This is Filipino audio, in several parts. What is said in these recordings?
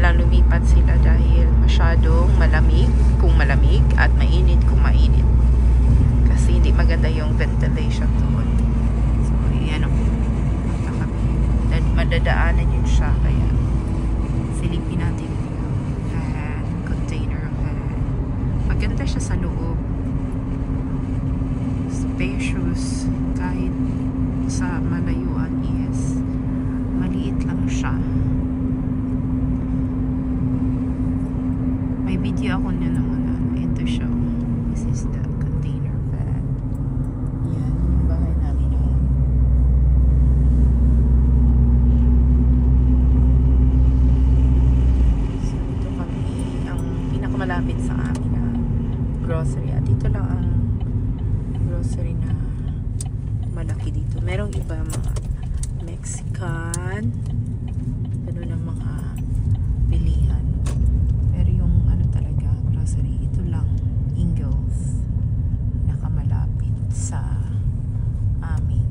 lang lumipat sila dahil masyadong malamig kung malamig at mainit kung mainit. Kasi hindi maganda yung ventilation doon. So, yan o. Punta kami. Madadaanan yun siya. Kaya, silipin natin yung container van. Maganda siya sa loob. Spacious. Kahit sa malayuan is maliit lang siya. May video ako niya naman. Ito siya. This is the container van. Yan, yung bahay namin noon. So, ito kami ang pinakamalapit sa amin na grocery. At ito lang ang grocery na malaki dito. Merong iba mga Mexican. Ganun ang mga bilihan. Pero yung ano talaga, grocery, ito lang. Ingles. Nakamalapit sa amin.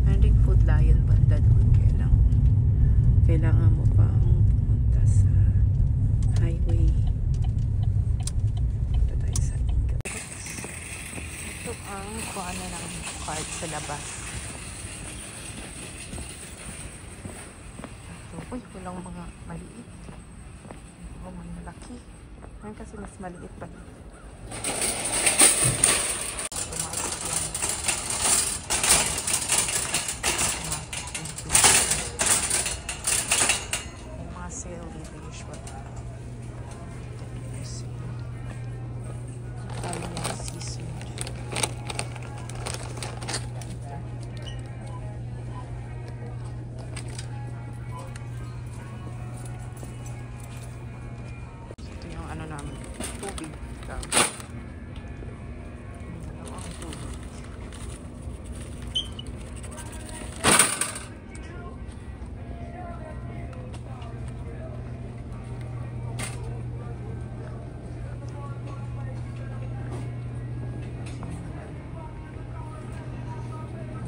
Meron ding Food Lion banda doon. Kailangan mo pa pumunta sa highway. Punta tayo sa Ingles. Ito ang kuha na ng card sa labas. Uy, walang mga maliit. O, mga malaki. Ngayon kasi mas maliit pa. Automatic yan. Yung mga sale dito usual. Italian seasoning. Tubig lang. Dalawang tubig.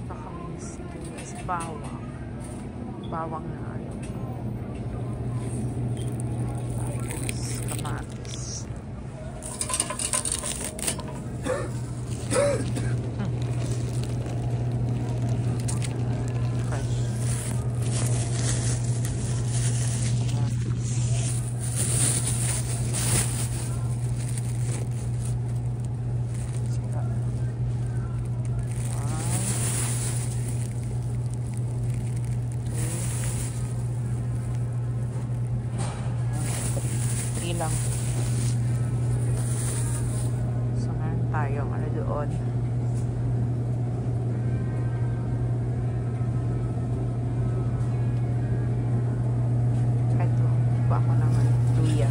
Baka may sibuyas, bawang. Bawang na ano. Tapos kamatis. Lang. So, ngayon tayo, ano doon? Ito, iba ako naman. Luya.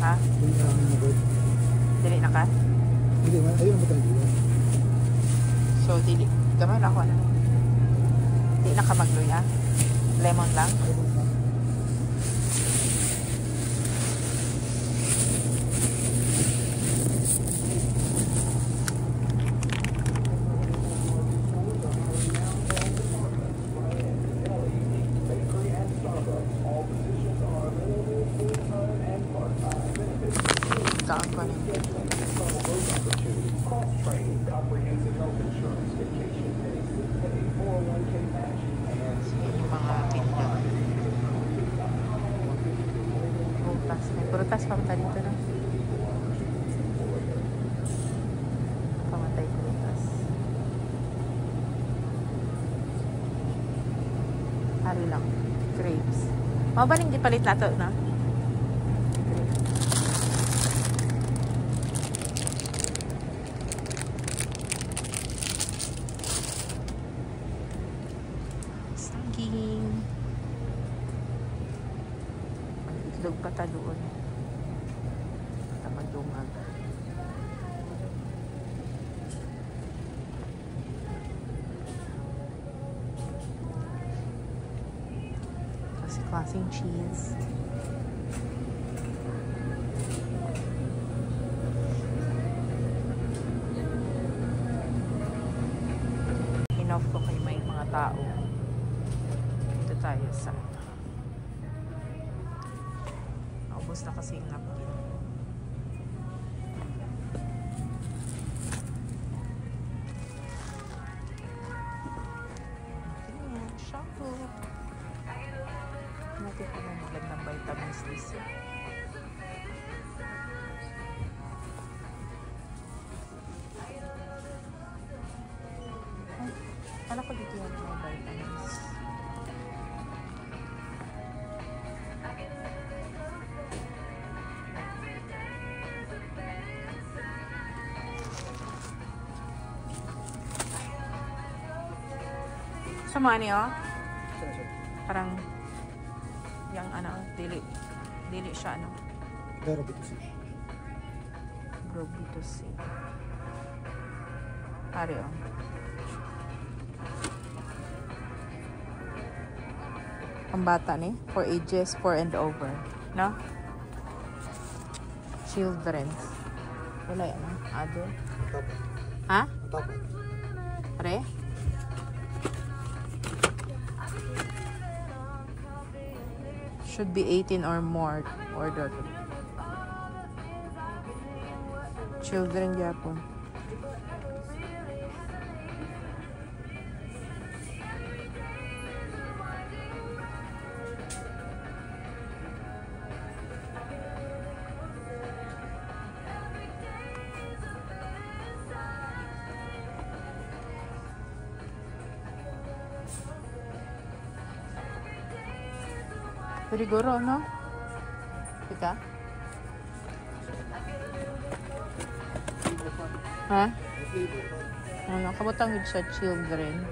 Ha? Dili na ka? Hindi, ayun ang batang dito. So, dili. Gaman ako na. Dili na ka magluya? Lemon lang? Prutas pamatay dito na. Pamatay prutas. Hari lang. Grapes. Mabaling di palit nato na. Saging. Itlog pata doon. Magdumag. klaseng cheese. Enough ko kay may mga tao. Dito tayo sa naubos na kasi yung napkin. Shampoo. Natin ko na magandang vitamins this year. Kala ko dito yung mga vitamins. Sama niyo? Parang yung ano, dili siya ano. Pero bitusin. Probitusin. Pare oh. Pambata ni for ages 4 and over, no? Children. Wala yan, no? Adult. Tapat. Ha? Tapat. Pare? Should be 18 or more ordered. Children Japon. Siguro, no? Ika? Ha? Ano, kabutang yun sa children.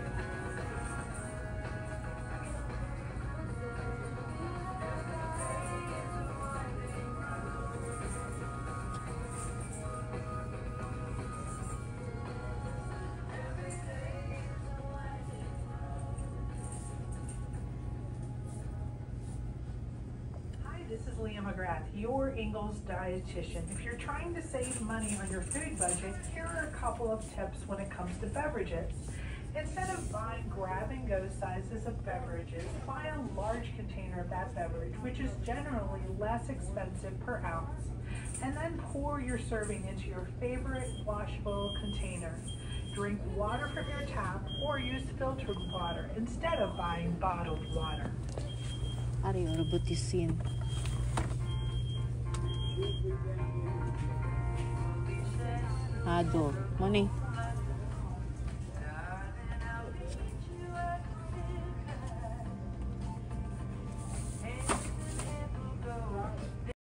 This is Leah McGrath, your Ingles dietitian. If you're trying to save money on your food budget, here are a couple of tips when it comes to beverages. Instead of buying grab-and-go sizes of beverages, buy a large container of that beverage, which is generally less expensive per ounce. And then pour your serving into your favorite washable container. Drink water from your tap or use filtered water instead of buying bottled water. Ari, robutisin. Ado. Money.